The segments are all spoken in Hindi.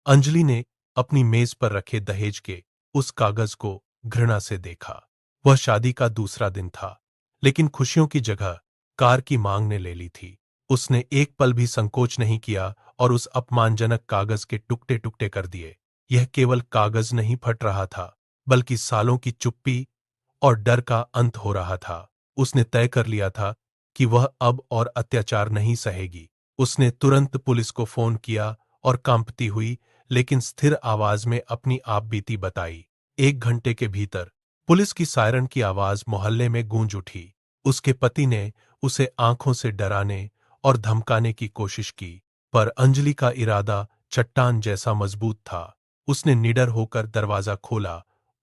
अंजलि ने अपनी मेज पर रखे दहेज के उस कागज को घृणा से देखा। वह शादी का दूसरा दिन था, लेकिन खुशियों की जगह कार की मांग ने ले ली थी। उसने एक पल भी संकोच नहीं किया और उस अपमानजनक कागज के टुकड़े टुकड़े कर दिए। यह केवल कागज नहीं फट रहा था, बल्कि सालों की चुप्पी और डर का अंत हो रहा था। उसने तय कर लिया था कि वह अब और अत्याचार नहीं सहेगी। उसने तुरंत पुलिस को फोन किया और कांपती हुई लेकिन स्थिर आवाज में अपनी आपबीती बताई। 1 घंटे के भीतर पुलिस की सायरन की आवाज मोहल्ले में गूंज उठी। उसके पति ने उसे आंखों से डराने और धमकाने की कोशिश की, पर अंजलि का इरादा चट्टान जैसा मजबूत था। उसने निडर होकर दरवाजा खोला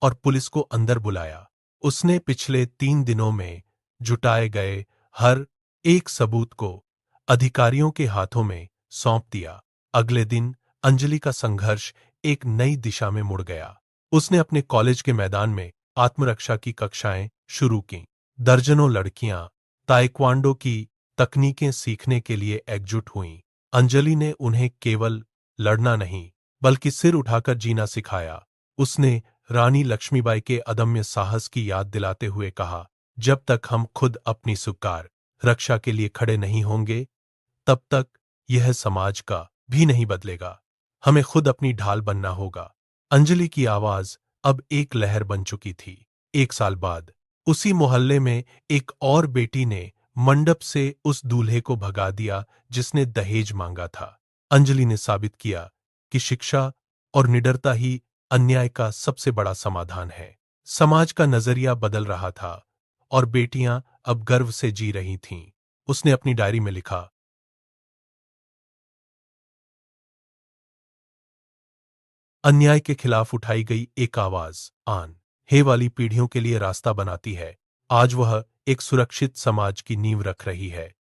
और पुलिस को अंदर बुलाया। उसने पिछले 3 दिनों में जुटाए गए हर एक सबूत को अधिकारियों के हाथों में सौंप दिया। अगले दिन अंजलि का संघर्ष एक नई दिशा में मुड़ गया। उसने अपने कॉलेज के मैदान में आत्मरक्षा की कक्षाएं शुरू कीं। दर्जनों लड़कियां ताइक्वांडो की तकनीकें सीखने के लिए एकजुट हुईं। अंजलि ने उन्हें केवल लड़ना नहीं, बल्कि सिर उठाकर जीना सिखाया। उसने रानी लक्ष्मीबाई के अदम्य साहस की याद दिलाते हुए कहा, जब तक हम खुद अपनी सुकार रक्षा के लिए खड़े नहीं होंगे, तब तक यह समाज का भी नहीं बदलेगा। हमें खुद अपनी ढाल बनना होगा। अंजलि की आवाज अब एक लहर बन चुकी थी। 1 साल बाद उसी मोहल्ले में एक और बेटी ने मंडप से उस दूल्हे को भगा दिया जिसने दहेज मांगा था। अंजलि ने साबित किया कि शिक्षा और निडरता ही अन्याय का सबसे बड़ा समाधान है। समाज का नजरिया बदल रहा था और बेटियां अब गर्व से जी रही थीं। उसने अपनी डायरी में लिखा, अन्याय के खिलाफ उठाई गई एक आवाज आन हे वाली पीढ़ियों के लिए रास्ता बनाती है। आज वह एक सुरक्षित समाज की नींव रख रही है।